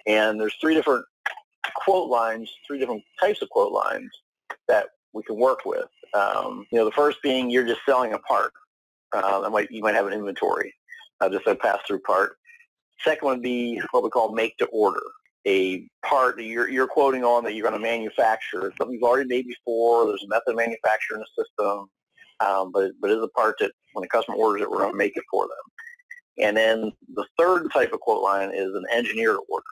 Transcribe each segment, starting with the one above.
And there's three different quote lines, three different types of quote lines that we can work with. The first being you're just selling a part. You might have an inventory, just a pass-through part. Second one would be what we call make to order, a part that you're quoting on that you're going to manufacture. Something you've already made before. There's a method of manufacture in the system, but it's a part that when the customer orders it, we're going to make it for them. And then the third type of quote line is an engineered order.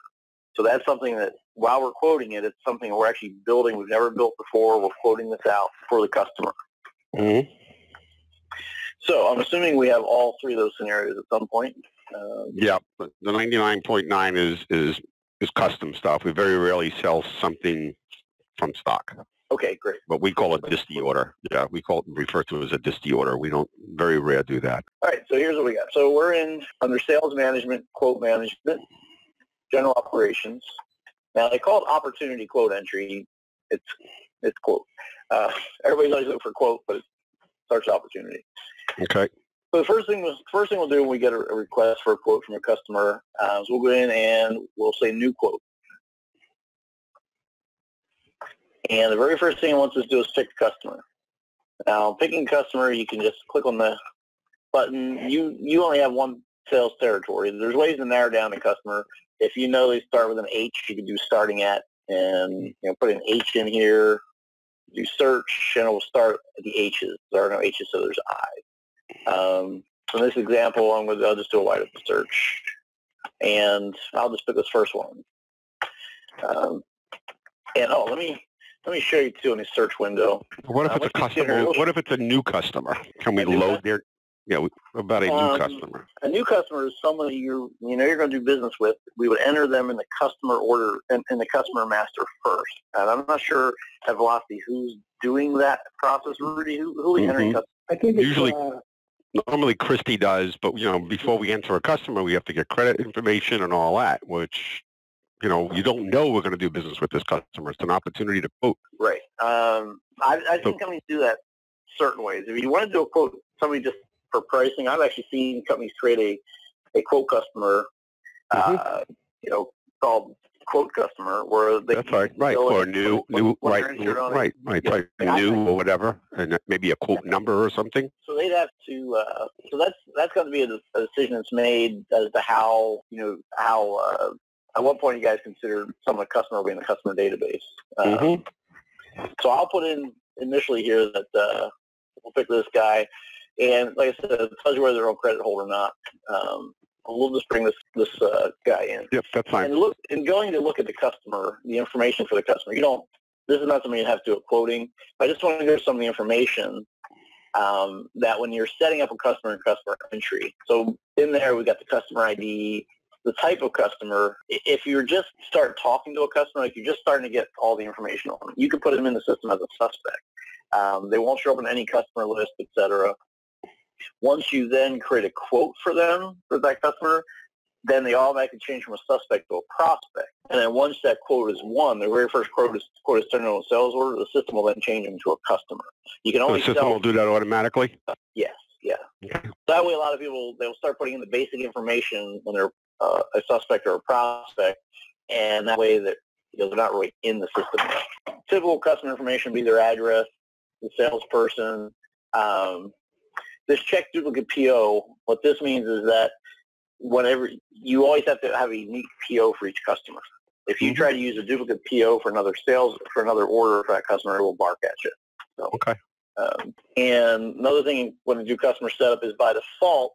So that's something that while we're quoting it, it's something we're actually building. We've never built before. We're quoting this out for the customer. Mm-hmm. So I'm assuming we have all three of those scenarios at some point. Yeah, but the 99.9 is custom stuff. We very rarely sell something from stock. Okay, great. But we call it disti order. Yeah, refer to it as a disti order. We don't very rare do that. All right, so here's what we got. So we're under sales management, quote management, general operations. Now they call it opportunity quote entry. It's quote. Everybody's always looking for quote, but it starts with opportunity. Okay. So the first thing we'll do when we get a request for a quote from a customer is we'll go in and we'll say new quote. And the very first thing it wants us to do is pick a customer. Now, picking a customer, you can just click on the button. You only have one sales territory. There's ways to narrow down the customer. If you know they start with an H, you can do starting at, and put an H in here, do search, and it will start at the H's. There are no H's, so there's I. In this example, I'll just do a wide open search, and I'll just pick this first one. Let me show you too in the search window. What if it's a customer? What if it's a new customer? Can we load their? Yeah, about a new customer. A new customer is somebody you're going to do business with. We would enter them in the customer order and in the customer master first. And I'm not sure at Velocity who's doing that process. Rudy, who are we entering customers? I think it's, usually. Normally Christy does, but before we enter a customer, we have to get credit information and all that, which you don't know we're going to do business with this customer. It's an opportunity to quote. Right. I think companies do that certain ways. If you want to do a quote, somebody just for pricing, I've actually seen companies create a quote customer, called quote customer, where they that's right, or new, right, type new or whatever, and maybe a quote number or something. So they'd have to. So that's going to be a decision that's made as to how at what point you guys consider someone a customer being the customer database. So I'll put in initially here that we'll pick this guy. And like I said, it tells you whether they're on credit hold or not. We'll just bring this guy in. Yep, that's fine. And going to look at the customer, the information for the customer. This is not something you have to do a quoting. I just want to give some of the information that when you're setting up a customer and customer entry. So in there, we got the customer ID, the type of customer. If you just start talking to a customer, like you're just starting to get all the information on them, you can put them in the system as a suspect. They won't show up on any customer list, et cetera. Once you then create a quote for them, for that customer, then they automatically change from a suspect to a prospect. And then once that quote is won, the very first quote is turned into a sales order, the system will then change them to a customer. You can only the system will do that automatically? Yes, yeah. Okay. That way a lot of people, they'll start putting in the basic information when they're a suspect or a prospect, and that way that they're not really in the system yet. Typical customer information would be their address, the salesperson. This check duplicate PO, what this means is that whenever you always have to have a unique PO for each customer. If you try to use a duplicate PO for another order for that customer, it will bark at you. So, okay. And another thing when you do customer setup is by default,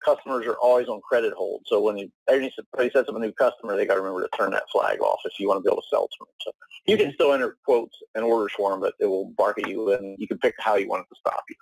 customers are always on credit hold. So when everybody sets up a new customer, they got to remember to turn that flag off if you want to be able to sell to them. So you can still enter quotes and orders for them, but it will bark at you, and you can pick how you want it to stop you.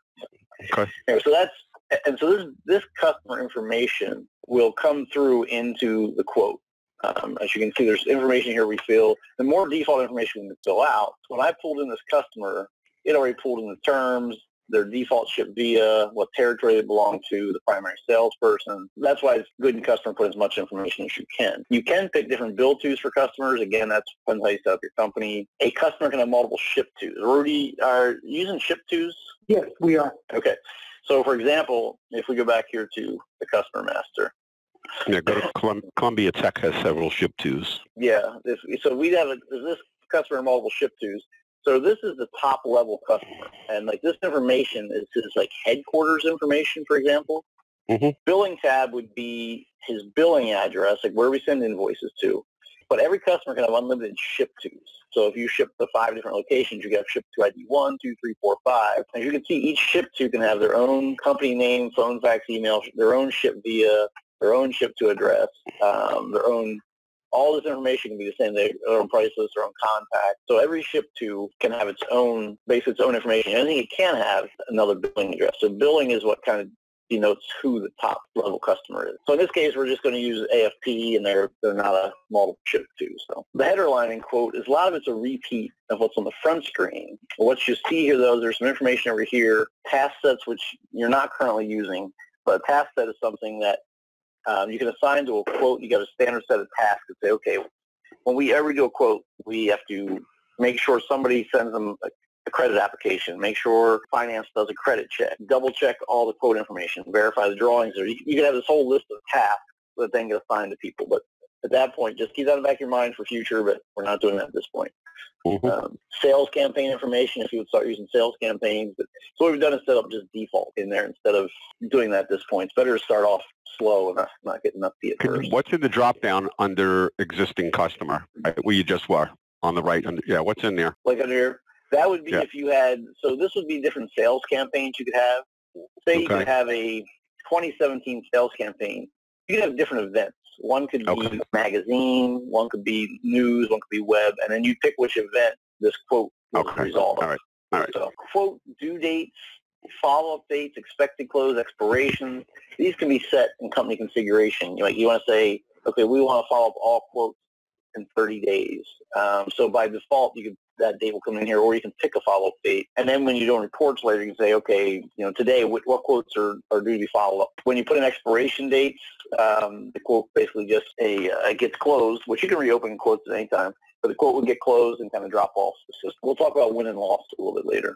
Okay. Anyway, so this customer information will come through into the quote. As you can see, there's information here we fill. The more default information we can fill out. When I pulled in this customer, it already pulled in the terms, their default ship via, what territory they belong to, the primary salesperson. That's why it's good in customer put as much information as you can. You can pick different bill tos for customers. Again, that's depends how you set up your company. A customer can have multiple ship tos. Rudy, are you using ship tos? Yes, we are. Okay. So, for example, if we go back here to the customer master, Yeah, go to Columbia Tech has several ship-tos. Yeah, so we'd have this customer multiple ship-tos. So this is the top level customer, and like this information is his like headquarters information, for example. Mm-hmm. Billing tab would be his billing address, like where we send invoices to. But every customer can have unlimited ship-tos. So if you ship to 5 different locations, you get ship-to ID 1, 2, 3, 4, 5. As you can see, each ship-to can have their own company name, phone, fax, email, their own ship via, their own ship-to address, their own. All this information can be the same. Their own price list, their own contact. So every ship-to can have its own, basically its own information. Anything it can have another billing address. So billing is what kind of denotes who the top level customer is. So in this case, we're just going to use AFP, and they're not a multiple ship-to. So the header line in quote is a lot of it's a repeat of what's on the front screen. What you see here, though, there's some information over here, task sets, which you're not currently using, but a task set is something that you can assign to a quote. You got a standard set of tasks that say, okay, when we ever do a quote, we have to make sure somebody sends them a credit application, make sure finance does a credit check, double check all the quote information, verify the drawings. Or you can have this whole list of tasks that then get assigned to people. But at that point, just keep that in the back of your mind for future, but we're not doing that at this point. Mm-hmm. Sales campaign information, if you would start using sales campaigns. But so what we've done is set up just default in there instead of doing that at this point. It's better to start off slow and not getting up to it first. What's in the drop down under existing customer, right, where you just were on the right? Yeah, what's in there? Like under, that would be if you had, so this would be different sales campaigns you could have. Say you could have a 2017 sales campaign. You could have different events. One could be magazine, one could be news, one could be web, and then you pick which event this quote will resolve. All right. So quote due dates, follow-up dates, expected close, expirations. These can be set in company configuration. Like you want to say, okay, we want to follow up all quotes in 30 days. So by default, that date will come in here, or you can pick a follow-up date. And then when you're doing reports later, you can say, okay, today, what quotes are due to be followed up. When you put in expiration dates, the quote basically just it gets closed, which you can reopen quotes at any time. But the quote would get closed and kind of drop off the system. We'll talk about win and loss a little bit later.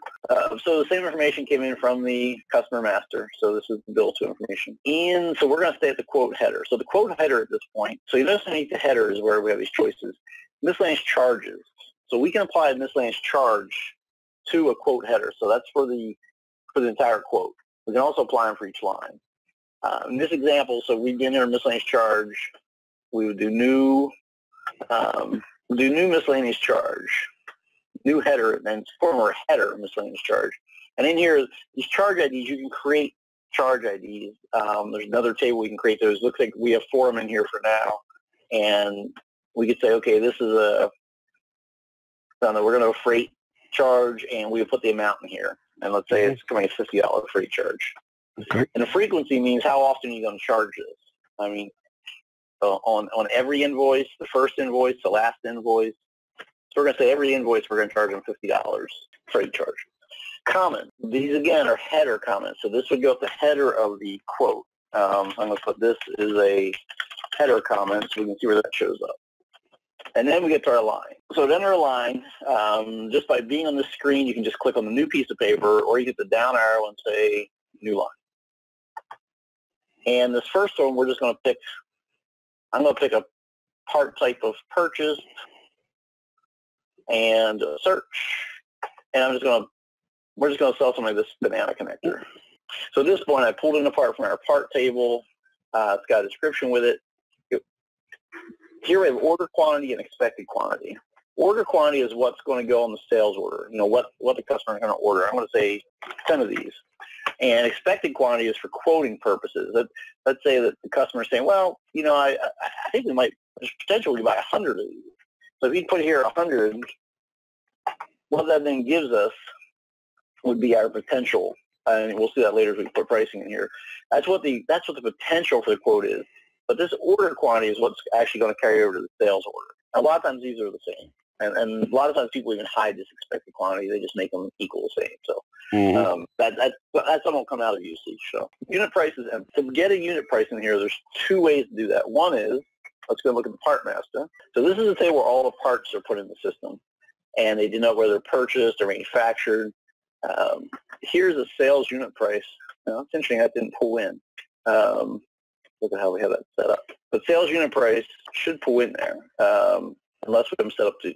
So the same information came in from the customer master. So this is the bill to information. And so we're going to stay at the quote header. So the quote header at this point, so you notice underneath the header is where we have these choices. Miscellaneous charges. So we can apply a miscellaneous charge to a quote header. So that's for the entire quote. We can also apply them for each line. In this example, so we'd enter a miscellaneous charge. We would do new miscellaneous charge, new header, and then former header miscellaneous charge. And in here, these charge IDs, you can create charge IDs. There's another table we can create those. Looks like we have 4 of them in here for now. And we could say, okay, this is we're going to freight charge, and we put the amount in here. And let's say it's going to be a $50 freight charge. Okay. And the frequency means how often you're going to charge this. I mean, on every invoice, the first invoice, the last invoice. So we're going to say every invoice we're going to charge them $50 freight charge. Comment. These, again, are header comments. So this would go at the header of the quote. I'm going to put this as a header comment so we can see where that shows up. And then we get to our line. So to enter a line, just by being on the screen, you can just click on the new piece of paper, or you get the down arrow and say new line. And this first one, we're just going to pick, I'm going to pick a part type of purchase and search. And we're just going to sell somebody this banana connector. So at this point, I pulled it apart from our part table. It's got a description with it. Here we have order quantity and expected quantity. Order quantity is what's going to go on the sales order, what the customer is going to order. I'm going to say 10 of these. And expected quantity is for quoting purposes. Let's say that the customer is saying, well, I think there's potential we buy 100 of these. So if you put here 100, what that then gives us would be our potential. And we'll see that later as we put pricing in here. That's what the potential for the quote is. But this order quantity is what's actually going to carry over to the sales order. A lot of times these are the same. And a lot of times people even hide this expected quantity. They just make them equal the same. So that's something will come out of usage. So unit prices, and to get a unit price in here, there's 2 ways to do that. One is, let's go look at the part master. So this is a table where all the parts are put in the system. And they denote where they're purchased or manufactured. Here's a sales unit price. It's interesting that didn't pull in. look at how we have that set up. But sales unit price should pull in there, unless we have them set up to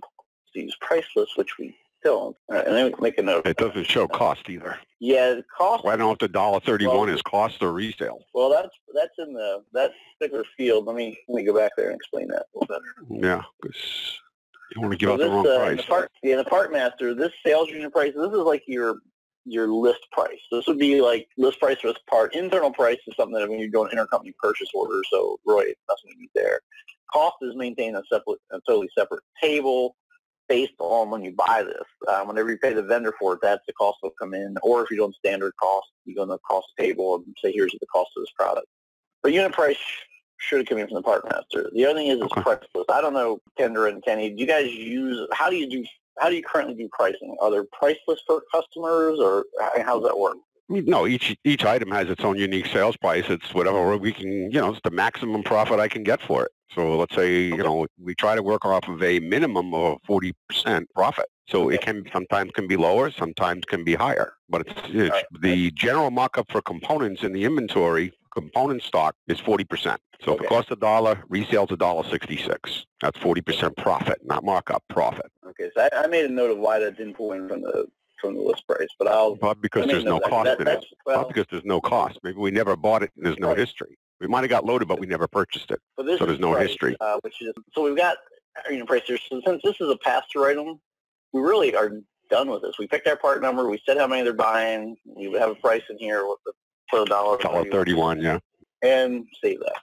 use price lists, which we don't. All right, and then we make a note. It doesn't show cost either. Yeah, the cost. Well, I don't know if the $1.31 is cost or resale. Well, that's in that particular field. Let me go back there and explain that a little better. Yeah, because you don't want to give out the wrong price. In the Part Master, this sales unit price, this is like your list price. This would be like list price for this part. Internal price is something that when you're doing intercompany purchase orders, so Roy, nothing to do there. Cost is maintained a totally separate table based on when you buy this. Whenever you pay the vendor for it, that's the cost will come in. Or if you're doing standard cost, you go in the cost table and say, here's the cost of this product. But unit price should come in from the Part Master. The other thing is price list. I don't know, Kendra and Kenny, do you guys how do you currently do pricing? Are there price lists for customers, or how does that work? No, each item has its own unique sales price. It's whatever we can, it's the maximum profit I can get for it. So let's say, we try to work off of a minimum of 40% profit. So it sometimes can be lower, sometimes can be higher. But it's the general markup for components in the inventory, component stock, is 40%. So if it costs $1, resale's $1.66. That's 40% profit, not markup, profit. Okay, so I made a note of why that didn't pull in from the list price, but But because there's no cost in it. Not because there's no cost. Maybe we never bought it and there's no history. We might have got loaded, but we never purchased it. So there's no history. So we've got unit price here. So since this is a pass-through item, we really are done with this. We picked our part number. We said how many they're buying. We have a price in here for $1.31. Yeah. And save that.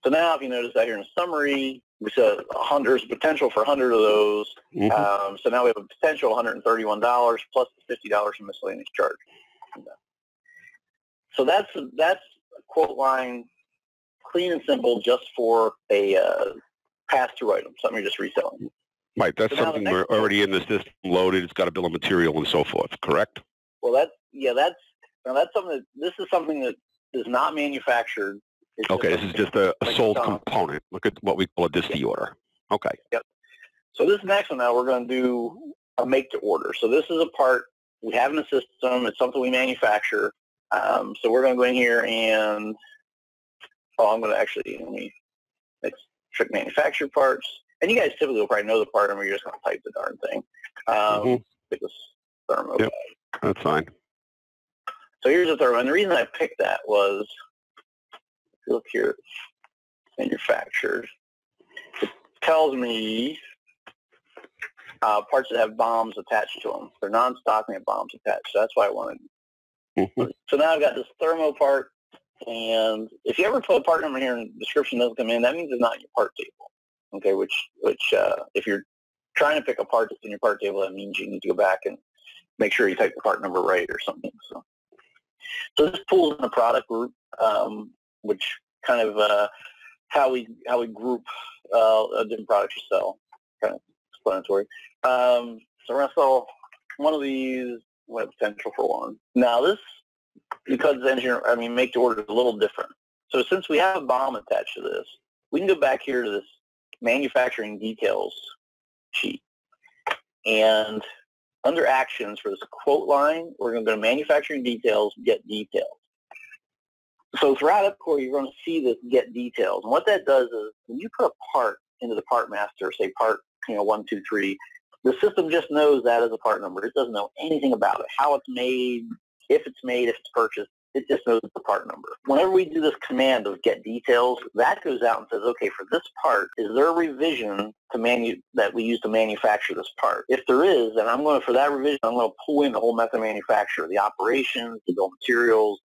So now if you notice out here in the summary, we said there's potential for 100 of those. Mm-hmm. So now we have a potential $131 plus the $50 in miscellaneous charge. So that's a quote line, clean and simple, just for a pass-through item, something you're just reselling. Right, that's something we're already in the system loaded. It's got a bill of material and so forth, correct? Well, that's something this is something that is not manufactured. Okay, this is just a sold component. Look at what we call a disty order. Okay. Yep. So this next one now, we're going to do a make to order. So this is a part we have in the system. It's something we manufacture. So we're going to go in here and, I'm going to actually, check manufactured parts. And you guys typically will probably know the part number. You're just going to type the darn thing. Pick this thermo. Yep, that's fine. So here's the thermo. And the reason I picked that was, if you look here, manufactured, it tells me parts that have bombs attached to them. They're non-stock and have bombs attached. So that's why I wanted. So now I've got this thermo part. And if you ever put a part number here and the description doesn't come in, that means it's not in your part table. Okay, which if you're trying to pick a part that's in your part table, that means you need to go back and make sure you type the part number right or something. So this pulls in the product group, which kind of how we group different products you sell. Kind of explanatory. So we're going to sell one of these. We have potential for one. Now this, because make to order is a little different. So since we have a bomb attached to this, we can go back here to this manufacturing details sheet. And under actions for this quote line, we're going to go to manufacturing details, get details. So throughout EPCOR, you're going to see this get details. And what that does is when you put a part into the part master, say part 1, 2, 3, the system just knows that as a part number. It doesn't know anything about it, how it's made, if it's purchased. It just knows the part number. Whenever we do this command of get details, that goes out and says, okay, for this part, is there a revision that we use to manufacture this part? If there is, then for that revision, I'm going to pull in the whole method of manufacture, the operations, the bill of materials,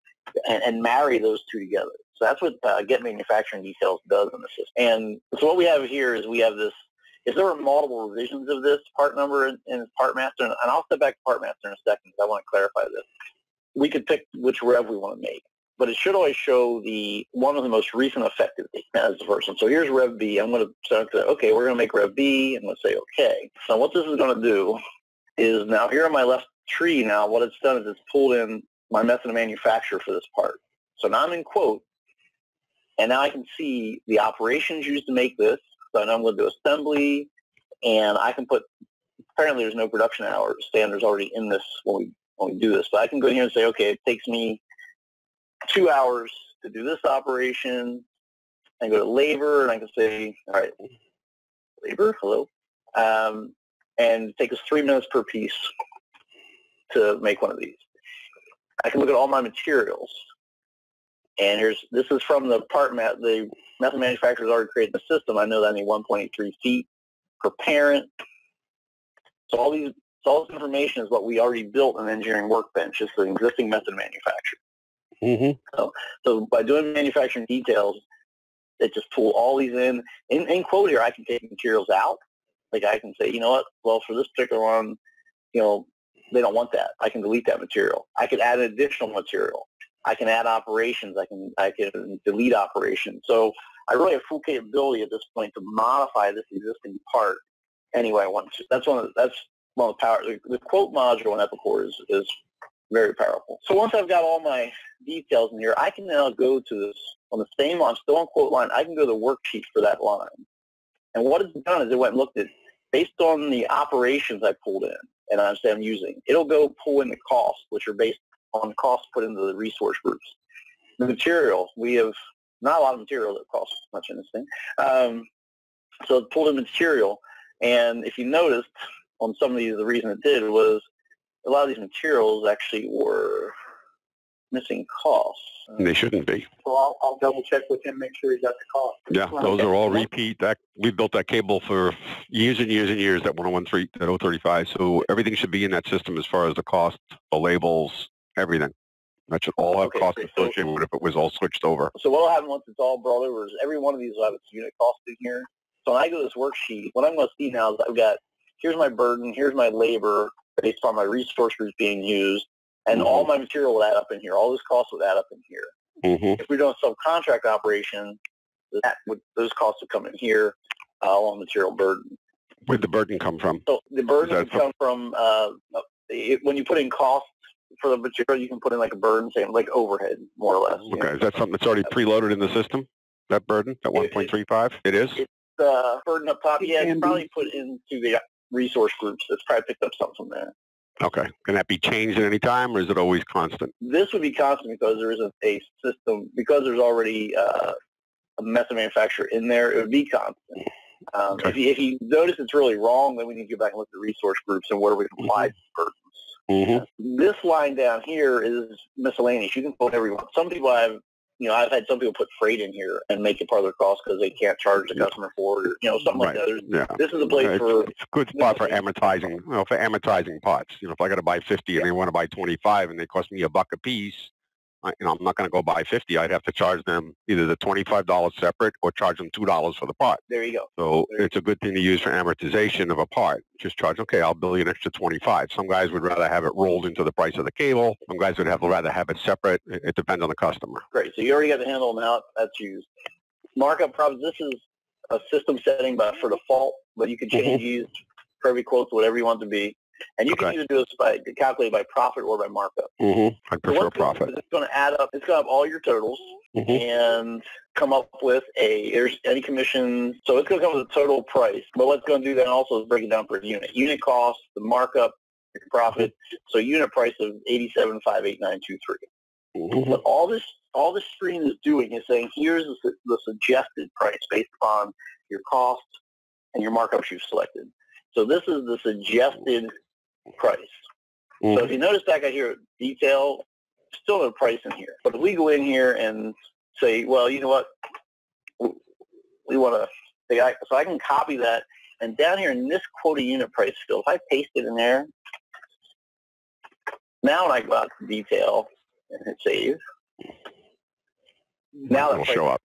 and marry those two together. So that's what get manufacturing details does in the system. And so what we have here is we have this. If there are multiple revisions of this part number in Part Master, and I'll step back to Part Master in a second because I want to clarify this. We could pick which rev we want to make, but it should always show one of the most recent effective dates as the first one. So here's Rev B. I'm going to start to, okay, we're going to make Rev B, and let's say okay. So what this is going to do is now here on my left tree now, what it's done is it's pulled in my method of manufacture for this part. So now I'm in quote, and now I can see the operations used to make this. So now I'm going to do assembly, and I can put, apparently there's no production hours standards already in this when we do this. But I can go here and say, okay, it takes me 2 hours to do this operation, I go to labor, and I can say, all right, labor, hello, and take us 3 minutes per piece to make one of these. I can look at all my materials, and this is from the the method manufacturer's already created the system. I know that I need 1.83 feet per parent. So all this information is what we already built in Engineering Workbench. It's an existing method manufacturer. Mm-hmm. So by doing manufacturing details, it just pull all these in. In quote here, I can take materials out. Like I can say, you know what? Well, for this particular one, you know, they don't want that. I can delete that material. I could add additional material. I can add operations. I can delete operations. So I really have full capability at this point to modify this existing part any way I want to. That's one of the power. The quote module in Epicor is very powerful. So once I've got all my details in here, I can now go to this on the same line, still on quote line. I can go to the worksheet for that line. And what it's done is it went and looked at, based on the operations I pulled in and I'm using, it'll go pull in the costs, which are based on costs put into the resource groups. The material, we have not a lot of material that costs much in this thing. So it pulled in material. And if you noticed on some of these, the reason it did was a lot of these materials actually were missing costs. They shouldn't be. So I'll double check with him, make sure he's got the cost. Yeah, those are all repeat. We built that cable for years and years and years, that 1013, that 035. So everything should be in that system as far as the cost, the labels, everything. That should all have costs associated with it if it was all switched over. So what will happen once it's all brought over is every one of these will have its unit cost in here. So when I go to this worksheet, what I'm going to see now is I've got, here's my burden, here's my labor based on my resource groups being used, and all my material will add up in here. All those costs would add up in here. If we're doing a subcontract operation, those costs would come in here along material burden. Where'd the burden come from? So the burden would come from, when you put in costs for the material, you can put in like a burden, say like overhead, more or less. Okay, is that something that's already preloaded in the system, that burden, that 1.35? It is? It's burden up top. Yeah, it's probably put into the resource groups. It's probably picked up something from there. Okay. Can that be changed at any time, or is it always constant? This would be constant because there isn't a system, because there's already a method manufacturer in there, it would be constant. Okay. If you notice it's really wrong, then we need to go back and look at the resource groups and where we can apply burdens. This line down here is miscellaneous. You can put everyone. Some people have, I've had some people put freight in here and make it part of their cost because they can't charge the customer for it, or, something like that. This is a place for... It's a good spot for amortizing, for amortizing parts. If I got to buy 50 and they want to buy 25 and they cost me $1 a piece, I'm not going to go buy 50. I'd have to charge them either the $25 separate or charge them $2 for the part. There you go. So it's a good thing to use for amortization of a part. Just charge, okay, I'll bill you an extra 25. Some guys would rather have it rolled into the price of the cable. Some guys would rather have it separate. It depends on the customer. Great. So you already got the handle on how that's used. Markup problems. This is a system setting for default, but you can change these for every quote to whatever you want to be. And you can either do this calculate by profit or by markup. I prefer profit. It's going to add up. It's going to have all your totals and come up with there's any commission. So it's going to come with a total price. But what's going to do then also is break it down per unit. Unit cost, the markup, your profit. So unit price of $87,589.23. But all this screen is doing is saying here's the suggested price based upon your cost and your markups you've selected. So this is the suggested price. So if you notice back out here, detail, still no price in here. But if we go in here and say, well, you know what, we want to, so I can copy that, and down here in this quote a unit price field, if I paste it in there, now when I go out to detail and hit save, now it'll show up.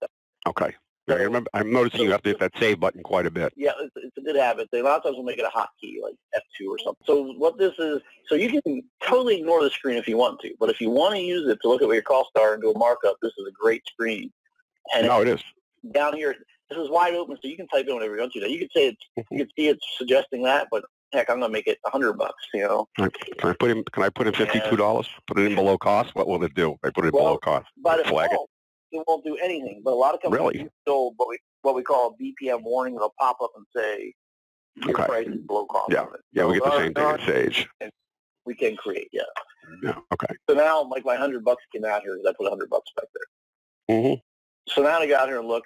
Okay. Yeah, I'm noticing you have to hit that save button quite a bit. Yeah, it's a good habit. A lot of times we'll make it a hotkey, like F2 or something. So what this is, so you can totally ignore the screen if you want to, but if you want to use it to look at what your costs are and do a markup, this is a great screen. And it is. Down here, this is wide open, so you can type in whatever you want to. Now, you can say you can see it's suggesting that, but heck, I'm going to make it $100. Can I put in $52? Put it in below cost. What will it do? I put it below cost. By default, it won't do anything. But a lot of companies still what we call a BPM warning. They'll pop up and say your price is below cost. Yeah, so we get the same thing in Sage. We can create, Yeah, okay. So now, like my $100 came out here because I put $100 back there. So now I got here and look.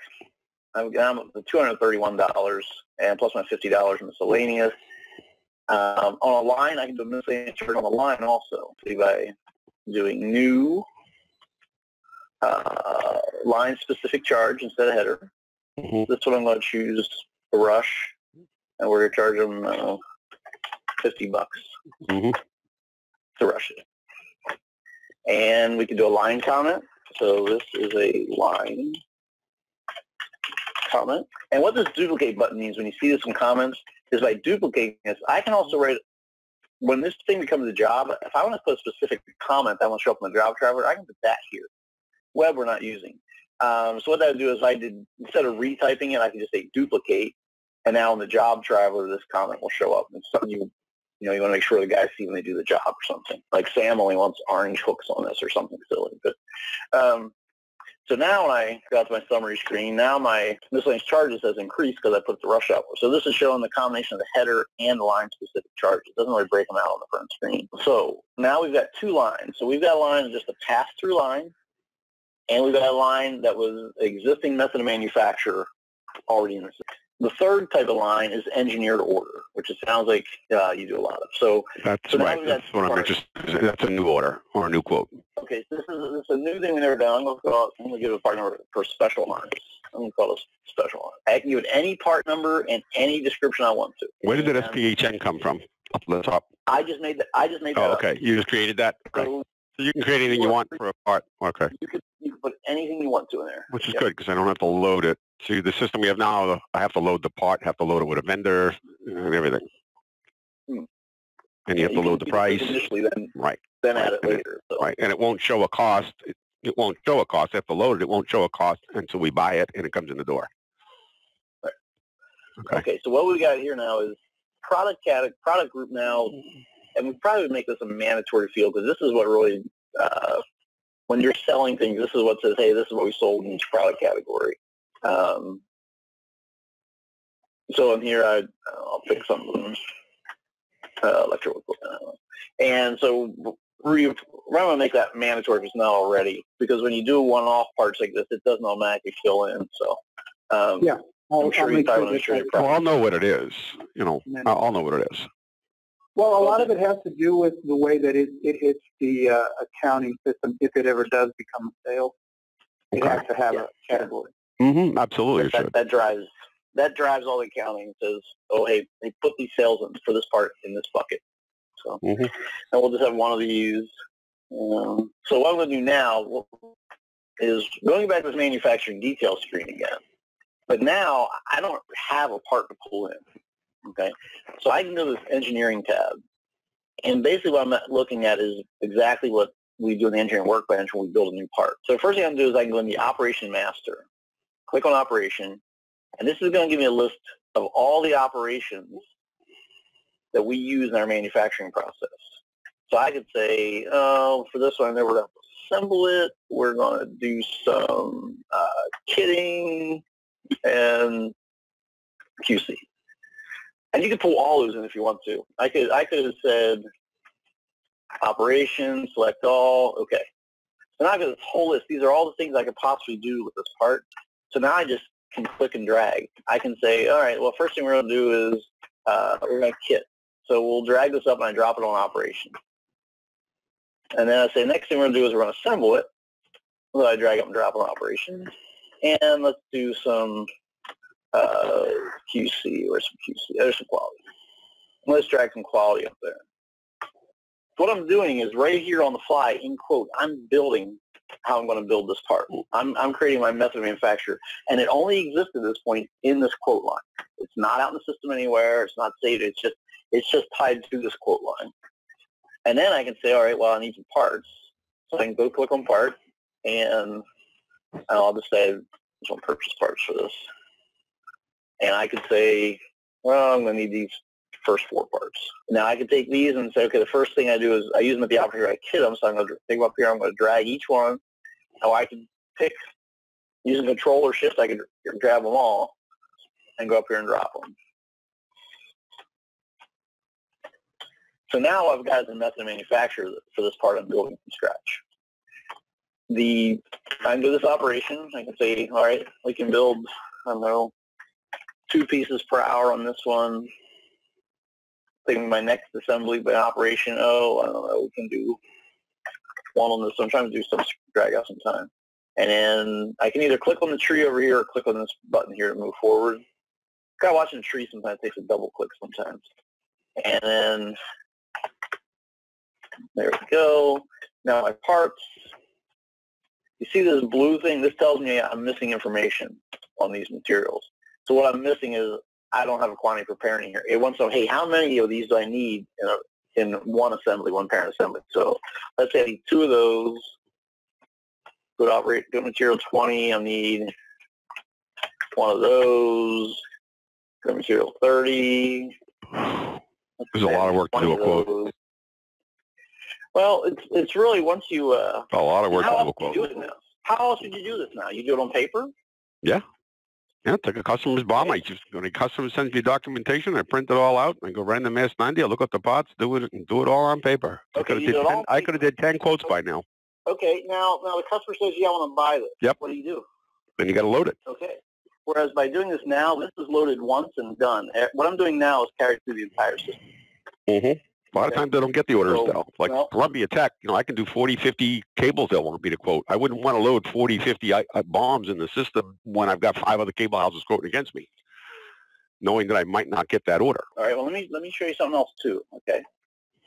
I'm up to $231 and plus my $50 miscellaneous. On a line, I can do a miscellaneous charge on the line also by doing new line-specific charge instead of header. Mm-hmm. This one I'm going to choose a rush, and we're going to charge them $50 Mm-hmm. to rush it. And we can do a line comment. So this is a line comment. And what this duplicate button means when you see this in comments is by duplicating this, I can also write, when this thing becomes a job, if I want to put a specific comment that wants to show up in the job traveler, I can put that here. Web we're not using. So what that would do is instead of retyping it, I can just say duplicate, and now in the job traveler, this comment will show up. And something you want to make sure the guys see when they do the job or something. Like Sam only wants orange hooks on this or something silly. But so now when I got to my summary screen, now my miscellaneous charges has increased because I put the rush out. So this is showing the combination of the header and the line-specific charges. It doesn't really break them out on the front screen. So now we've got two lines. So we've got a line just a pass-through line, and we've got a line that was existing method of manufacture already in the system. The third type of line is engineered order, which it sounds like you do a lot of. So that's right. That's what I'm interested in. That's a new order or a new quote. Okay, so this is a new thing we never done. I'm going to give a part number for special lines. I'm going to call this special line. I can give it any part number and any description I want to. Where did that SPHN come from? Up the top. I just made that. Oh, okay. Up. You just created that. Okay. So you can create anything you want for a part. Okay. You can put anything you want to in there. Which is good because I don't have to load it. See, the system we have now, I have to load the part, have to load it with a vendor and everything. And you have to load the price. Initially, then, right. Then add it later. Right. And it won't show a cost. It won't show a cost. I have to load it. It won't show a cost until we buy it and it comes in the door. Right. Okay. So what we got here now is product group now, and we probably would make this a mandatory field because this is what really, when you're selling things, this is what says, hey, this is what we sold in each product category. So in here, I'll pick something, electrical equipment. And so we're going to make that mandatory if it's not already, because when you do one-off parts like this, it doesn't automatically fill in. So yeah, I'm sure you probably want to show well, I'll know what it is. I'll know what it is. Well, a lot of it has to do with the way that it hits the accounting system if it ever does become a sale. It has to have a category. Mm-hmm. Absolutely, that drives all the accounting. It says, oh, hey, they put these sales in for this part in this bucket. So, and we'll just have one of these. So what I'm going to do now is going back to this manufacturing detail screen again. But now I don't have a part to pull in. Okay, so I can go to this engineering tab, and basically what I'm looking at is exactly what we do in the engineering workbench when we build a new part. So the first thing I'm going to do is I can go in the operation master, click on operation, and this is going to give me a list of all the operations that we use in our manufacturing process. So I could say, for this one, we're going to assemble it. We're going to do some kitting and QC. And you can pull all those in if you want to. I could have said operation, select all, okay. So now I've got this whole list. These are all the things I could possibly do with this part. So now I just can click and drag. I can say, all right, well, first thing we're going to do is we're going to kit. So we'll drag this up and I drop it on operation. And then I say, next thing we're going to do is we're going to assemble it. So I drag up and drop it on operation. And let's do some QC or some QC. There's some quality. Let's drag some quality up there. What I'm doing is right here on the fly, in quote, I'm building how I'm going to build this part. I'm creating my method of manufacture, and it only exists at this point in this quote line. It's not out in the system anywhere. It's not saved. It's just tied to this quote line. And then I can say, all right, well, I need some parts. So I can go click on part, and I'll just say, I just want purchase parts for this. And I could say, well, I'm going to need these first 4 parts. Now I can take these and say, okay, the first thing I do is I use them at the operator. I kit them, so I'm going to take them up here. I'm going to drag each one. Now I can pick, using Control or Shift, I can grab them all and go up here and drop them. So now I've got the method of manufacture for this part I'm building from scratch. I can do this operation. I can say, all right, we can build I don't know, 2 pieces per hour on this one. Thinking my next assembly by operation, I don't know, we can do 1 on this one. I'm trying to do some drag out some time. And then I can either click on the tree over here or click on this button here to move forward. Guy watching a tree sometimes takes a double click sometimes. And then there we go. Now my parts. You see this blue thing? This tells me I'm missing information on these materials. So what I'm missing is I don't have a quantity preparing here. It wants to know, hey, how many of these do I need in one assembly, one parent assembly? So let's say I need 2 of those. Good material 20. I need 1 of those. Good material 30. There's a lot of work to do a quote. Well, it's really once you a lot of work to do a quote. Do it now? How else would you do this now? You do it on paper? Yeah. Yeah, take a customer's BOM. When a customer sends me documentation, I print it all out. I go right in the Mass 90. I look at the parts, do it all on paper. Okay, I could have did 10 quotes by now. Okay, now the customer says, yeah, I want to buy this. Yep. What do you do? Then you got to load it. Okay. Whereas by doing this now, this is loaded once and done. What I'm doing now is carried through the entire system. Mm-hmm. A lot of times they don't get the orders, though. Like well, Columbia Tech, I can do 40, 50 cables they'll want me to quote. I wouldn't want to load 40, 50 bombs in the system when I've got 5 other cable houses quoting against me, knowing that I might not get that order. All right, well, let me show you something else, too, okay?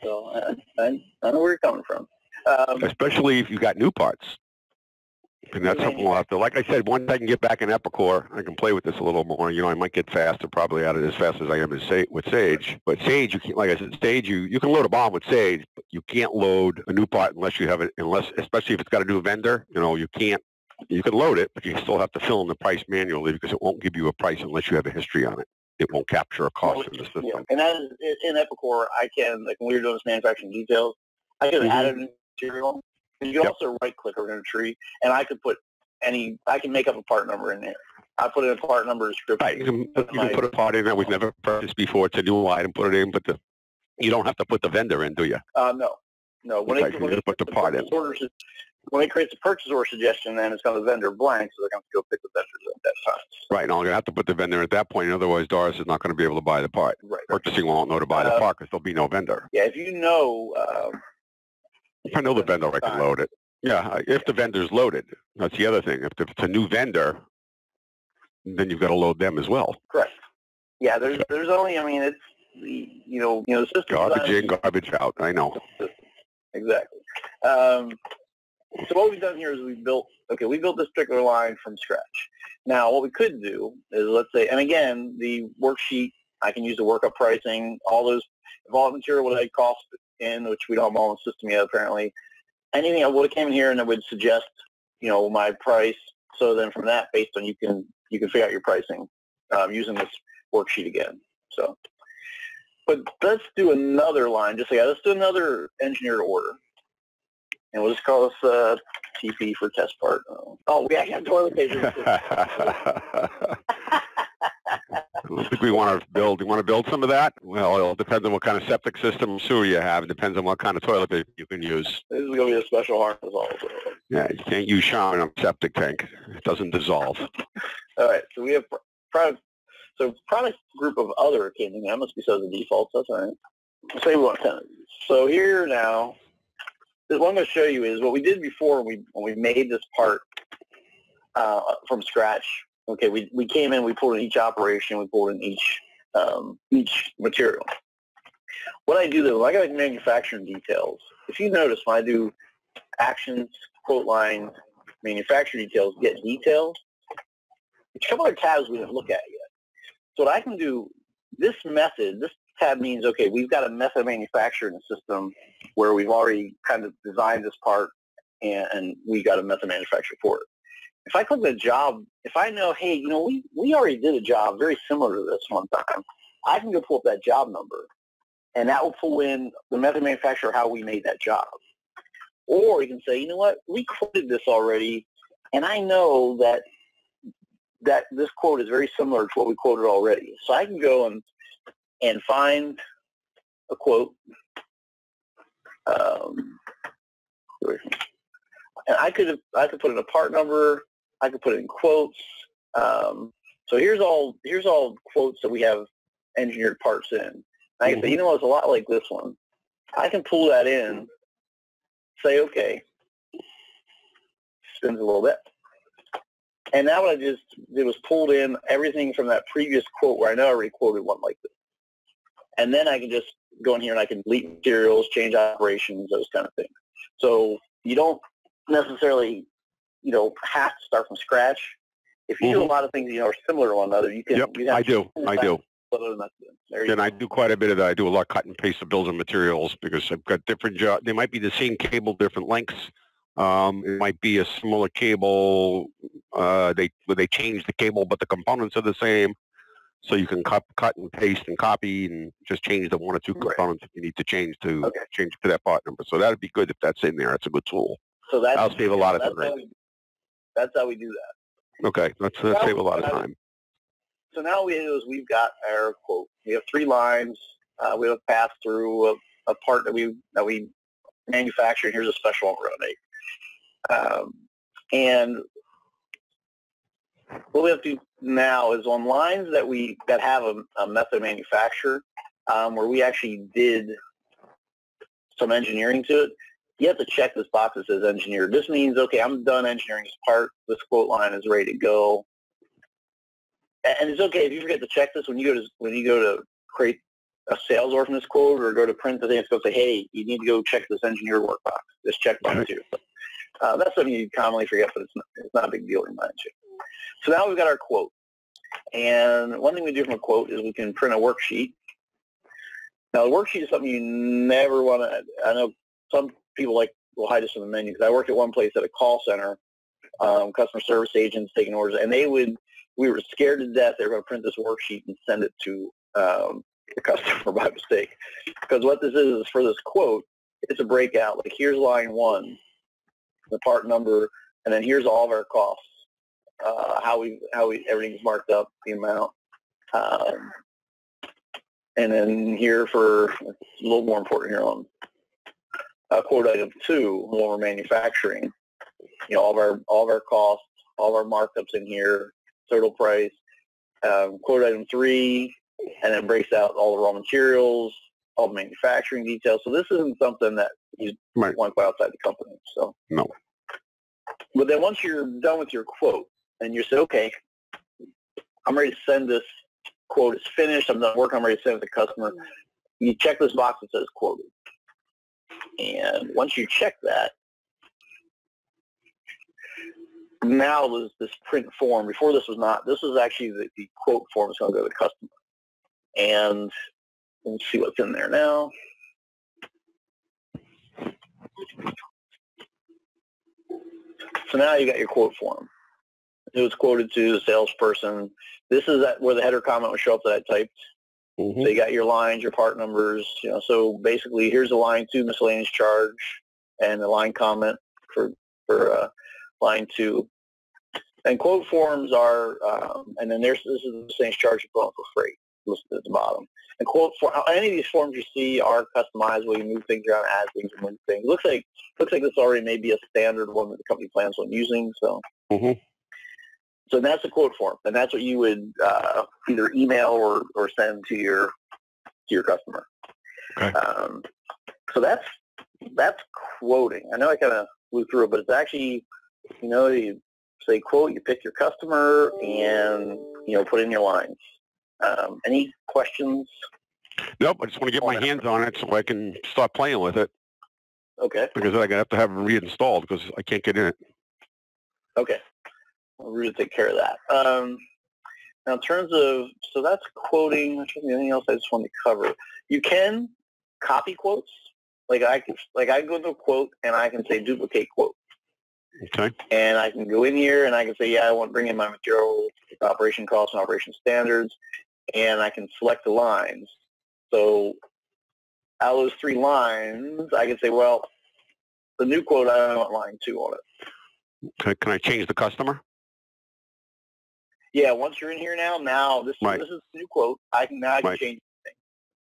So I know where you're coming from. Especially if you got new parts. And that's something we'll have to, like I said, once I can get back in Epicor, I can play with this a little more. I might get faster, probably out of it as fast as I am with Sage. But Sage, you can't, like I said, Sage, you can load a bomb with Sage, but you can't load a new part unless you have it, especially if it's got a new vendor, you can't, you can load it, but you still have to fill in the price manually because it won't give you a price unless you have a history on it. It won't capture a cost in the system. Yeah. And that is, in Epicor, when we were doing this manufacturing details, I could have added a material. You can also right-click over in a tree, and I could put I can make up a part number in there. I put in a part number description. Right, you can put a part in that we've never purchased before. It's a new item, put it in, but you don't have to put the vendor in, do you? No. When it put the part in. When it creates a purchase order suggestion, then it's got the vendor blank, so they're going to go pick the vendors at that time. Right, and I'm going to have to put the vendor at that point. Otherwise, Doris is not going to be able to buy the part. Right. Purchasing won't know to buy the part because there'll be no vendor. Yeah, if you know... if I know the vendor, I can load it. Yeah, if the vendor's loaded. That's the other thing. If it's a new vendor, then you've got to load them as well. Correct. Yeah, there's only, it's the system. Garbage in, garbage out. I know. Exactly. So what we've done here is we built this particular line from scratch. Now, what we could do is, let's say, and again, the worksheet, I can use the workup pricing, all those, if all the material would have cost in, which we don't have all in the system yet, apparently. Anything I would have came in here and it would suggest, my price. So then from that, based on you can figure out your pricing using this worksheet again. So, but let's do another line. Let's do another engineered order, and we'll just call this TP for test part. Oh, we actually have toilet paper. I don't think we want to build. You want to build some of that? Well, it depends on what kind of septic system sewer you have. It depends on what kind of toilet paper you can use. This is going to be a special harness also. Yeah, you can't use Sean on a septic tank. It doesn't dissolve. All right, so we have product group of other came in. That must be so the defaults. That's all right. Let's say we want 10 of these. So here now, what I'm going to show you is what we did before when we made this part from scratch. Okay, we came in, we pulled in each operation, we pulled in each material. What I do though, I got manufacturing details. If you notice, when I do actions, quote lines, manufacturing details, get details, there's a couple other tabs we didn't look at yet. So what I can do, this tab means, okay, we've got a method of manufacturing system where we've already kind of designed this part and we got a method of manufacture for it. If I click the job, if I know, hey, we already did a job very similar to this one time, I can go pull up that job number, and that will pull in the method of manufacture how we made that job. Or you can say, you know what, we quoted this already, and I know that this quote is very similar to what we quoted already. So I can go and find a quote. And I could put in a part number. I could put in quotes. So So here's all quotes that we have engineered parts in. I can say, you know, it's a lot like this one. I can pull that in, say, okay, spins a little bit. And now what I just did was pulled in everything from that previous quote where I know I already quoted one like this. And then I can just go in here and I can delete materials, change operations, those kind of things. So you don't necessarily, you know, have to start from scratch. If you do a lot of things, you know, are similar to one another, you can. Yep, I do. And I do quite a bit of that. I do a lot of cut and paste of bills and materials because I've got different jobs. They might be the same cable, different lengths. It might be a similar cable. They change the cable, but the components are the same. So you can cut and paste and copy and just change the one or two components if you need to change to that part number. So that would be good if that's in there. It's a good tool. So that'll save a lot of time. That's how we do that. Okay, let's save a lot of time. So now what we do is we've got our quote. We have 3 lines. We have a pass through a part that we manufacture. And here's a special one we're going to make. And what we have to do now is on lines that have a method of manufacture where we actually did some engineering to it. You have to check this box that says engineered. This means, okay, I'm done engineering this part. This quote line is ready to go. And it's okay if you forget to check this when you go to create a sales order from this quote or go to print the thing. It's going to say, hey, you need to go check this engineered work box. This check box here. That's something you commonly forget, but it's not a big deal in my opinion. So now we've got our quote. And one thing we do from a quote is we can print a worksheet. Now, the worksheet is something you never want to, I know some people will hide this in the menu, because I worked at one place at a call center, customer service agents taking orders, and we were scared to death they were going to print this worksheet and send it to the customer by mistake. Because what this is for this quote, it's a breakout. Like, here's line 1, the part number, and then here's all of our costs. How everything's marked up, the amount, and then here for a little more important here on quote item 2, when we're manufacturing, you know, all of our costs, all of our markups in here, total price. Quote item 3, and then breaks out all the raw materials, all the manufacturing details. So this isn't something that you want to go outside the company. So no. But then once you're done with your quote, and you say, okay, I'm ready to send this quote. It's finished. I'm done working. I'm ready to send it to the customer. You check this box that says quoted. And once you check that, now there's this print form. Before this was not. This was actually the quote form that's going to go to the customer. And let's see what's in there now. So now you got your quote form. It was quoted to the salesperson. This is where the header comment would show up that I typed. So you got your lines, your part numbers. You know, so basically, here's a line 2 miscellaneous charge, and the line comment for line 2. And quote forms are, and then this is the miscellaneous charge you're going for freight listed at the bottom. And quote form, any of these forms you see are customizable. You move things around, add things, and move things. Looks like this already may be a standard one that the company plans on using. So. So that's a quote form, and that's what you would either email or send to your customer. Okay. So that's quoting. I know I kind of flew through it, but it's actually, you know, you say quote, you pick your customer, and you know, put in your lines. Any questions? Nope. I just want to get my hands on it so I can start playing with it. Okay. Because I'm gonna have to have it reinstalled because I can't get in it. Okay. We'll really take care of that. Now, in terms of, so that's quoting. I'm trying to think anything else I just want to cover. You can copy quotes. Like I go to a quote and I can say duplicate quote. Okay. And I can go in here and I can say, yeah, I want to bring in my material operation costs and operation standards, and I can select the lines. So out of those 3 lines, I can say, well, the new quote, I don't want line 2 on it. Okay. Can I change the customer? Yeah, once you're in here now this is the new quote. I can change things.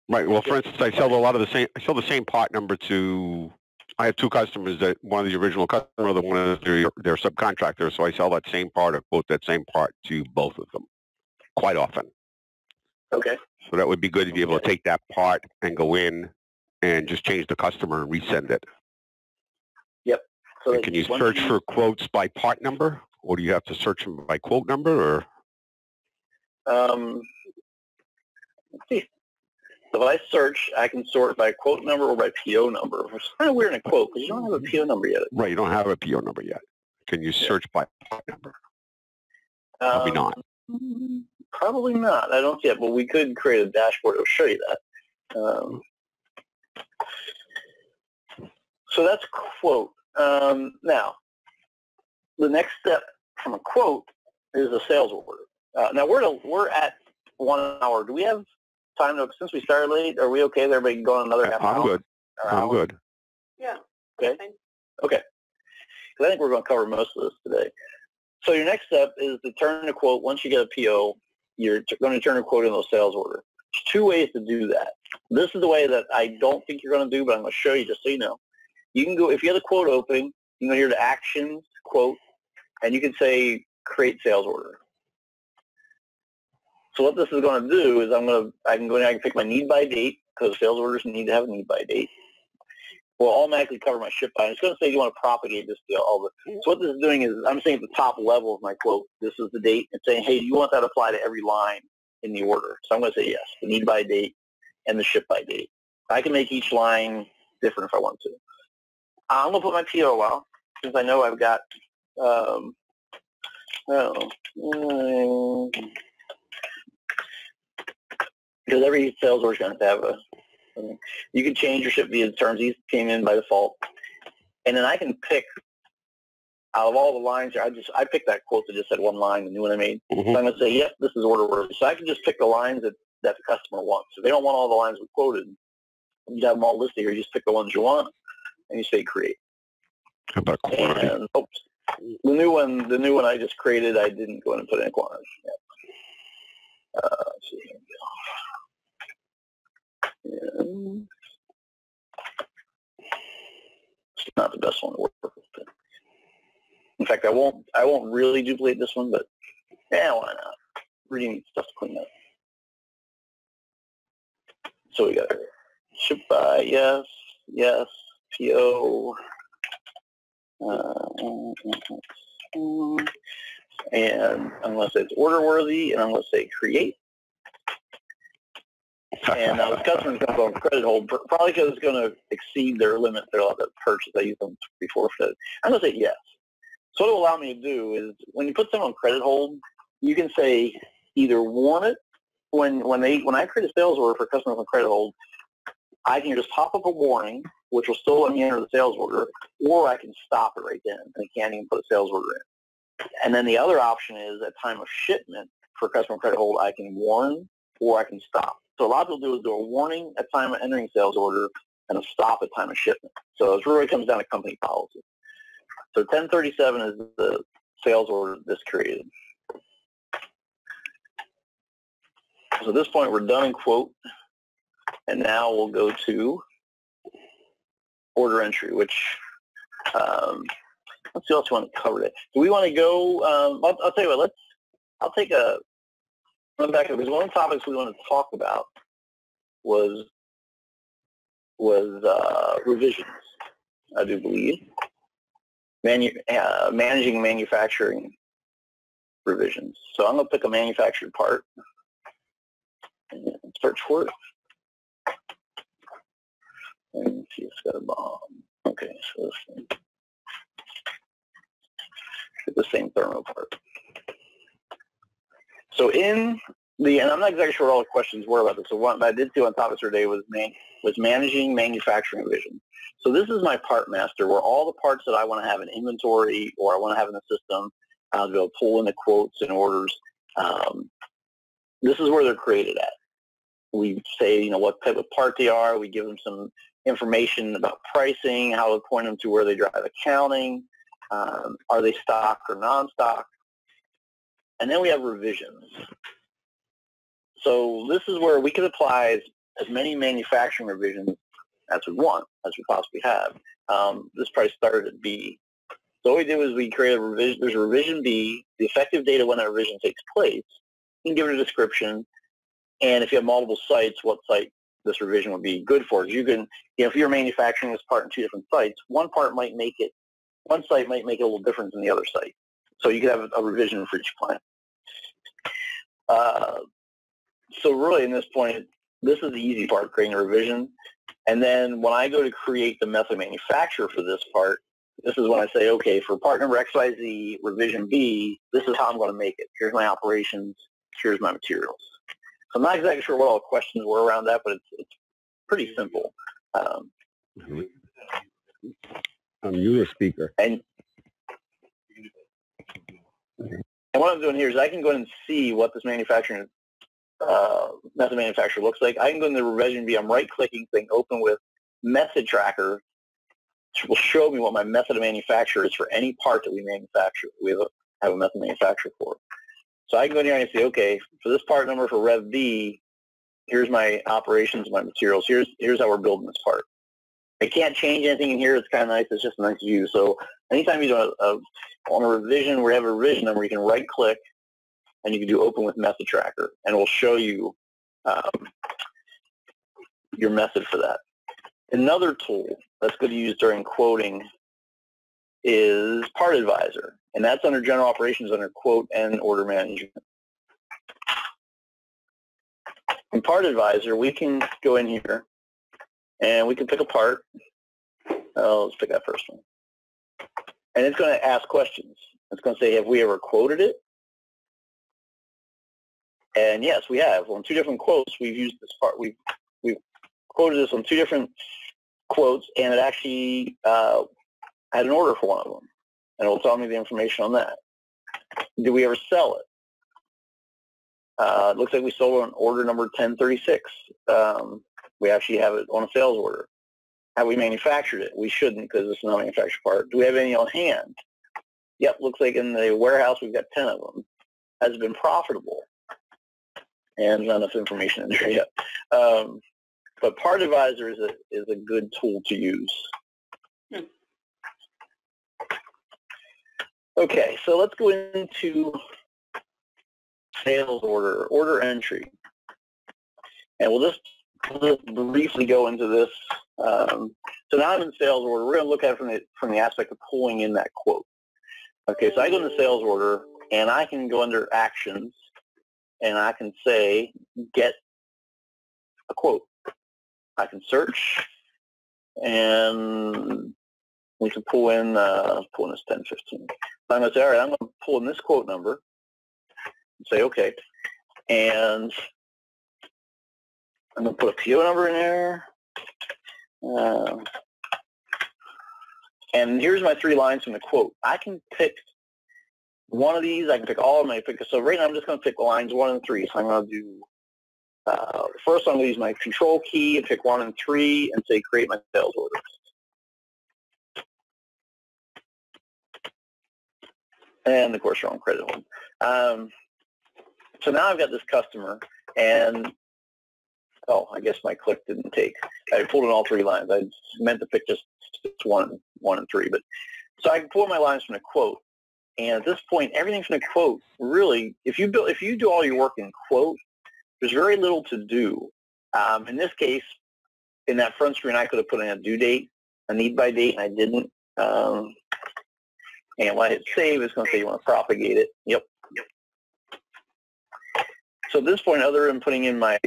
Right. Well, for instance, I sell the same part number to. I have 2 customers. That one of the original customer, the one of their subcontractors. So I sell that same part or quote that same part to both of them. quite often. Okay. So that would be good to be able to take that part and go in and just change the customer and resend it. Yep. So and can you search for quotes by part number, or do you have to search them by quote number, or? Let's see. So if I search, I can sort by quote number or by PO number, which is kind of weird in a quote because you don't have a PO number yet. Right, you don't have a PO number yet. Can you search by part number? Probably not. Probably not. I don't see it, but we could create a dashboard that will show you that. So that's quote. Now, the next step from a quote is a sales order. Now we're at 1 hour. Do we have time to, since we started late, are we okay? Everybody can go on another half hour? I'm good. I'm good. Yeah. Okay. Okay. Because I think we're going to cover most of this today. So your next step is to turn a quote. Once you get a PO, you're going to turn a quote into a sales order. There's 2 ways to do that. This is the way that I don't think you're going to do, but I'm going to show you just so you know. You can go, if you have a quote open, you can go here to Actions, Quote, and you can say Create Sales Order. So what this is going to do is I can go in and I can pick my need by date, because sales orders need to have a need by date. Will automatically cover my ship by. And it's going to say you want to propagate this to all the. So what this is doing is I'm saying at the top level of my quote, this is the date. It's saying, hey, do you want that to apply to every line in the order? So I'm going to say yes, the need by date and the ship by date. I can make each line different if I want to. I'm going to put my PO out since I know I've got. Because every sales order is going to have a. You can change your ship via terms. These came in by default, and then I can pick out of all the lines here. I picked that quote that just had one line, the new one I made. So I'm going to say, yep, this is order worthy. So I can just pick the lines that the customer wants. If they don't want all the lines we quoted, you have them all listed here. You just pick the ones you want, and you say create. How about quantity? And, oops, the new one I just created, I didn't go in and put in quantity yet. Let's see here. It's not the best one to work with. In fact, I won't really duplicate this one, but yeah, why not? Really need stuff to clean up. So we got ship by, yes, PO, and I'm going to say it's order worthy, and I'm going to say create. And now the customer's going to go on credit hold, probably because it's going to exceed their limit. They're allowed to purchase. I used them before for that. I'm going to say yes. So what it will allow me to do is when you put someone on credit hold, you can say either warn it when I create a sales order for customers on credit hold, I can just pop up a warning, which will still let me enter the sales order, or I can stop it right then, and I can't even put a sales order in. And then the other option is at time of shipment for customer credit hold, I can warn or I can stop. So a lot of people do is do a warning at time of entering sales order and a stop at time of shipment. So it really comes down to company policy. So 1037 is the sales order that's created. So at this point, we're done in quote. And now we'll go to order entry, which, let's see what else we want to cover today. Do we want to go, I'll tell you what, I'll take run back up, because one of the topics we wanted to talk about was revisions, I do believe. Managing manufacturing revisions. So I'm going to pick a manufactured part and search for it. And see if it's got a bomb. Okay, so this thing. Get the same thermal part. So in the, and I'm not exactly sure what all the questions were about this. So what I did see on topics today was managing manufacturing revision. So this is my part master, where all the parts that I want to have in inventory or I want to have in the system, I'll go pull in the quotes and orders. This is where they're created at. We say, what type of part they are. We give them some information about pricing, how to point them to where they drive accounting. Are they stock or non-stock? And then we have revisions. So this is where we can apply as many manufacturing revisions as we want, as we possibly have. This price started at B. So what we did was we created a revision. There's a revision B. The effective date of when that revision takes place you can give it a description, and if you have multiple sites, what site this revision would be good for. You can, if you're manufacturing this part in 2 different sites, one site might make it a little different than the other site. So you could have a revision for each plant. So really, in this point, this is the easy part, creating a revision. And then when I go to create the method of manufacture for this part, this is when I say, okay, for part number XYZ, revision B, this is how I'm going to make it. Here's my operations. Here's my materials. So I'm not exactly sure what all the questions were around that, but it's pretty simple. You're a speaker. And what I'm doing here is I can go ahead and see what this manufacturing method of manufacture looks like. I can go into revision B. I'm right-clicking, saying open with method tracker, which will show me what my method of manufacture is for any part that we manufacture. We have a method of manufacture for. So I can go in here and say, okay, for this part number for Rev B, here's my operations, my materials. Here's how we're building this part. I can't change anything in here. It's kind of nice. It's just a nice view. So anytime you do on a revision, where you have a revision number, you can right-click, and you can do open with method tracker, and it will show you your method for that. Another tool that's good to use during quoting is Part Advisor, and that's under General Operations under Quote and Order Management. In Part Advisor, we can go in here, and we can pick a part. Let's pick that first one. And it's going to ask questions. It's going to say, have we ever quoted it? And yes, we have. On 2 different quotes, we've used this part. We've quoted this on 2 different quotes, and it actually had an order for one of them. And it will tell me the information on that. Did we ever sell it? It looks like we sold on order number 1036. We actually have it on a sales order. Have we manufactured it? We shouldn't, because it's not a manufactured part. Do we have any on hand? Yep, looks like in the warehouse we've got 10 of them. Has it been profitable? And not enough information in there yet. But Part Advisor is a good tool to use. Okay, so let's go into sales order entry. And we'll just briefly go into this. So now I'm in sales order. We're going to look at it from the aspect of pulling in that quote. Okay, so I go into sales order, and I can go under actions, and I can say, get a quote. I can search, and we can pull in this 1015. So I'm going to say, all right, I'm going to pull in this quote number, and say, okay, and I'm going to put a PO number in there, and here's my 3 lines from the quote. I can pick one of these. I can pick all of them. So right now I'm just going to pick lines 1 and 3. So I'm going to do first I'm going to use my control key and pick 1 and 3 and say create my sales orders. And of course, wrong credit hold. So now I've got this customer, and I guess my click didn't take. I pulled in all 3 lines. I meant to pick just 1 and 3, but so I can pull my lines from the quote. And at this point, everything from the quote really, if you do all your work in quote, there's very little to do. In this case, in that front screen, I could have put in a due date, a need by date, and I didn't. And when I hit save, it's going to say you want to propagate it. Yep. So at this point, other than putting in my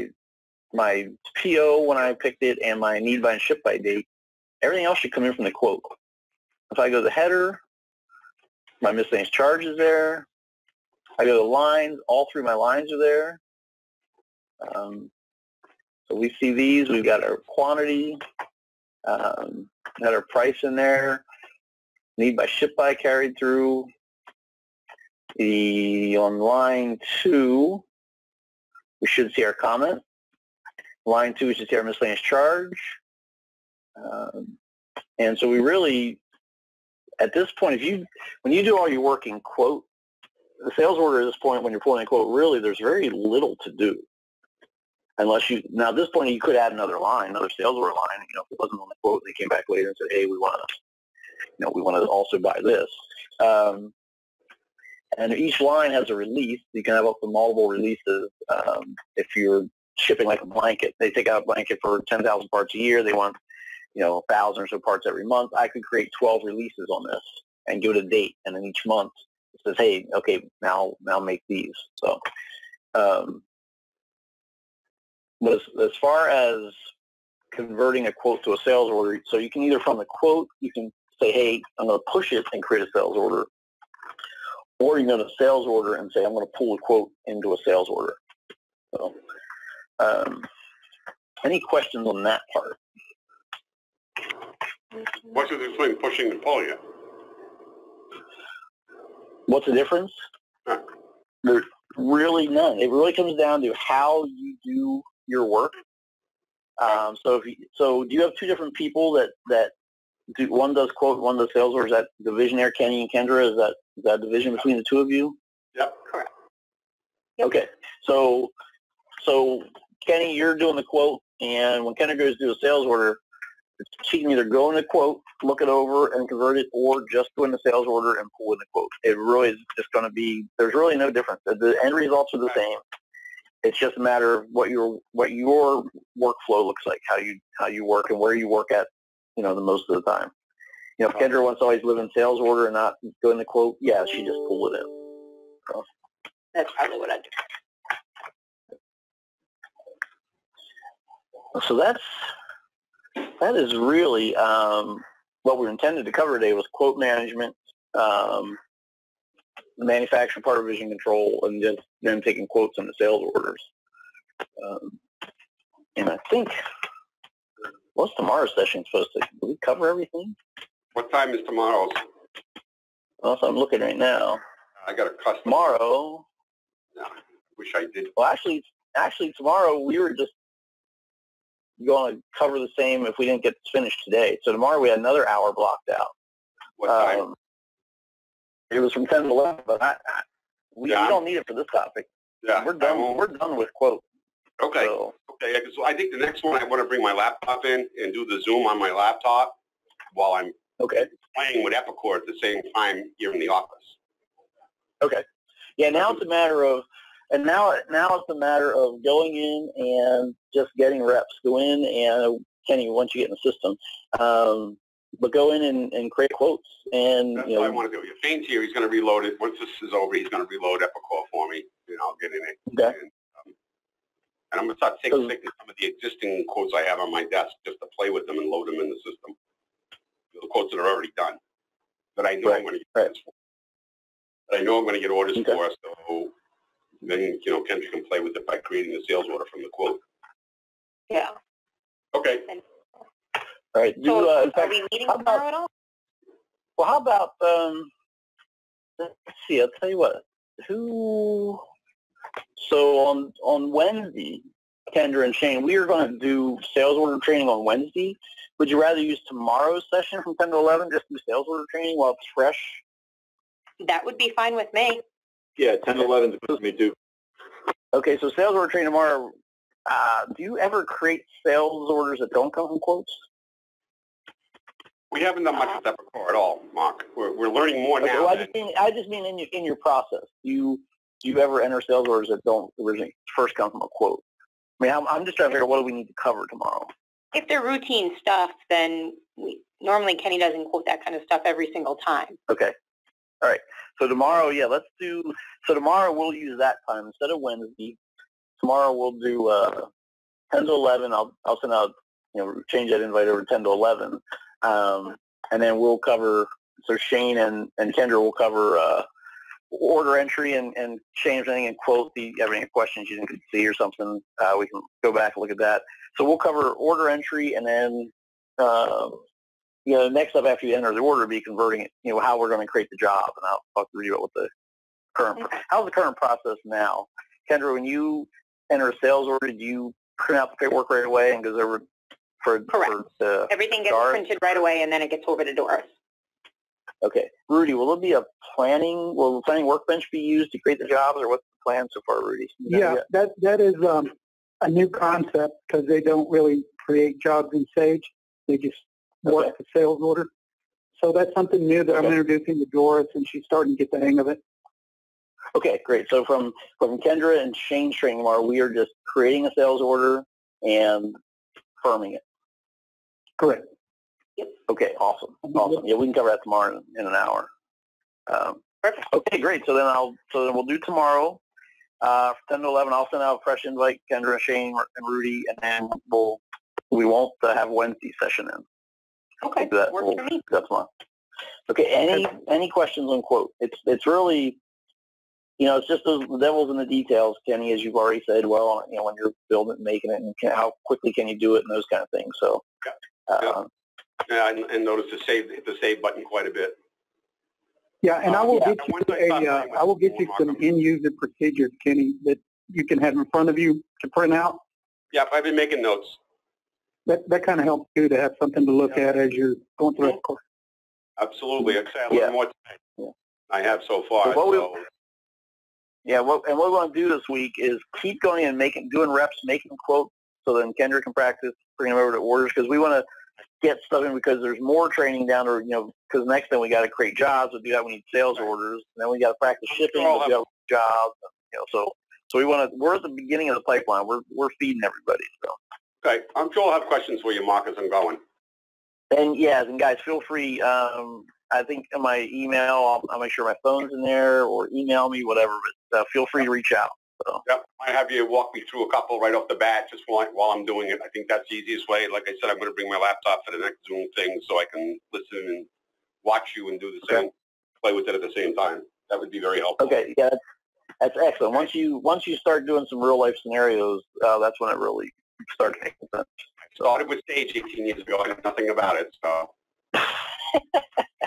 PO when I picked it and my need by and ship by date, everything else should come in from the quote. If I go to the header, my miscellaneous charge is there. I go to the lines, all 3 of my lines are there. So we see these. We've got our quantity, got our price in there. Need by ship by carried through. On line 2, we should see our comment. Line 2, we should see our miscellaneous charge. And so we really, at this point, when you do all your work in quote, the sales order at this point, when you're pulling a quote, really there's very little to do. Unless now at this point you could add another line, another sales order line. If it wasn't on the quote, they came back later and said, hey, we want to also buy this. And each line has a release. You can have up to multiple releases. If you're shipping like a blanket, they take out a blanket for 10,000 parts a year. They want, 1,000 or so parts every month. I could create 12 releases on this and give it a date. And then each month it says, hey, okay, now make these. So, but as far as converting a quote to a sales order, so you can either from the quote, you can say, hey, I'm going to push it and create a sales order. Or you can go to sales order and say, I'm going to pull a quote into a sales order. So, any questions on that part? What's the difference between pushing and pulling it? What's the difference? Huh. There's really none. It really comes down to how you do your work. So do you have two different people that do, one does quote, one does sales, or is that divisionaire, Kenny and Kendra? Is that division between the two of you? Yep. Correct. Yep. Okay. So Kenny, you're doing the quote, and when Kendra goes to do a sales order, she can either go in the quote, look it over, and convert it, or just go in the sales order and pull in the quote. It really is just going to be, there's really no difference. The end results are the same. It's just a matter of what your workflow looks like, how you work and where you work at, the most of the time. If Kendra wants to always live in sales order and not go in the quote, yeah, she just pull it in. So. That's probably what I'd do. So that is really what we intended to cover today was quote management, the manufacturing part of vision control, and just then taking quotes on the sales orders. And I think, what's tomorrow's session supposed to? Do we cover everything? What time is tomorrow's? Well, so I'm looking right now. I got a custom. Tomorrow. No, wish I did. Well, actually, tomorrow we were just going to cover the same if we didn't get this finished today. So tomorrow we had another hour blocked out. What time? It was from 10 to 11, but we don't need it for this topic. Yeah, we're done. We're done with quote. Okay. So, okay. So I think the next one I want to bring my laptop in and do the Zoom on my laptop while I'm playing with Epicor at the same time here in the office. Okay. Yeah. Now it's a matter of, now it's a matter of going in and just getting reps. Go in and Kenny, once you get in the system, but go in and create quotes. And that's what I want to do. Shane's here. He's going to reload it. Once this is over, he's going to reload Epicor for me. I'll get in it. Okay. And I'm going to start taking some of the existing quotes I have on my desk just to play with them and load them in the system. The quotes that are already done. That I know I'm going to get orders for. That I know I'm going to get orders for. So then, Kendra can play with it by creating a sales order from the quote. Yeah. Okay. All right. So are we meeting tomorrow at all? Well, how about, let's see, I'll tell you what. So on Wednesday, Kendra and Shane, we are going to do sales order training on Wednesday. Would you rather use tomorrow's session from 10 to 11, just do sales order training while it's fresh? That would be fine with me. Yeah, 10 to 11 is good with me too. Okay, so sales order training tomorrow. Do you ever create sales orders that don't come from quotes? We haven't done much with Epicor at all, Mark. We're learning more now. Well, I just mean in your process. Do you ever enter sales orders that don't originally first come from a quote? I mean, I'm just trying to figure out what do we need to cover tomorrow. If they're routine stuff, then normally Kenny doesn't quote that kind of stuff every single time. Okay. All right. So tomorrow, so tomorrow we'll use that time instead of Wednesday. Tomorrow we'll do 10 to 11. I'll send out, change that invite over 10 to 11. And then we'll cover, so Shane and Kendra will cover order entry and change anything and quote. If you have any questions you didn't see or something, we can go back and look at that. So we'll cover order entry, and then next up after you enter the order, be converting it. How we're going to create the job, and I'll talk to you about what the current how's the current process now. Kendra, when you enter a sales order, do you print out the paperwork right away and goes over for everything gets printed right away, and then it gets over to Doris. Okay. Rudy, will the planning workbench be used to create the jobs, or what's the plan so far, Rudy? Yeah, that is a new concept because they don't really create jobs in Sage. They just work the sales order. So that's something new that I'm introducing to Doris, and she's starting to get the hang of it. Okay, great. So from Kendra and Shane's training tomorrow, we are just creating a sales order and firming it. Correct. Okay, awesome. Yeah, we can cover that tomorrow in an hour. Perfect. Okay, great. So then we'll do tomorrow. 10 to 11, I'll send out a fresh invite, Kendra, Shane, and Rudy, and then we won't have Wednesday session in. Okay, That, works for me. That's fine. Okay, any questions on quote? It's really, it's just the devil's in the details, Kenny, as you've already said. Well, when you're building it, making it, and how quickly can you do it, and those kind of things. So, and notice hit the save button quite a bit. Yeah, and I will get you some end-user procedures, Kenny, that you can have in front of you to print out. Yep, I've been making notes. That kind of helps too, to have something to look at as you're going through the course. Absolutely. I learned more today. I have so far. What we want to do this week is keep going and doing reps, making quotes, so then Kendra can practice, bring them over to orders, because we want to get stuff in, because there's more training down there, because next thing we got to create jobs. To do that, we need sales orders, and then we got to practice shipping, we got jobs, so we're at the beginning of the pipeline. We're feeding everybody. So. Okay, I'm sure I'll have questions for you, Mark, as I'm going. And and guys, feel free. I think in my email, I'll make sure my phone's in there, or email me, whatever. But feel free to reach out. So. Yep, I have you walk me through a couple right off the bat, just while I'm doing it. I think that's the easiest way. Like I said, I'm going to bring my laptop for the next Zoom thing, so I can listen and watch you and do the same, play with it at the same time. That would be very helpful. Okay, yeah, that's excellent. Once you start doing some real life scenarios, that's when it really starts making sense. I started with Sage 18 years ago. I know nothing about it, so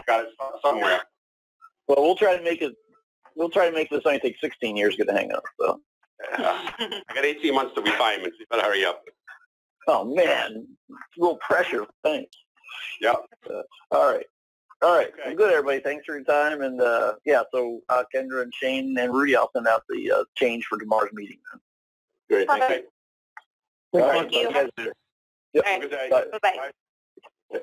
got it somewhere. Well, we'll try to make it. We'll try to make this only take 16 years to get the hang of. So. I got 18 months to retirement. So you better hurry up. Oh man, a little pressure. Thanks. Yep. All right. Okay. Well, good, everybody. Thanks for your time. And so Kendra and Shane and Rudy, I'll send out the change for tomorrow's meeting. Great. Perfect. All right. Thank you. Yep. All right. Good day. Bye-bye. Bye.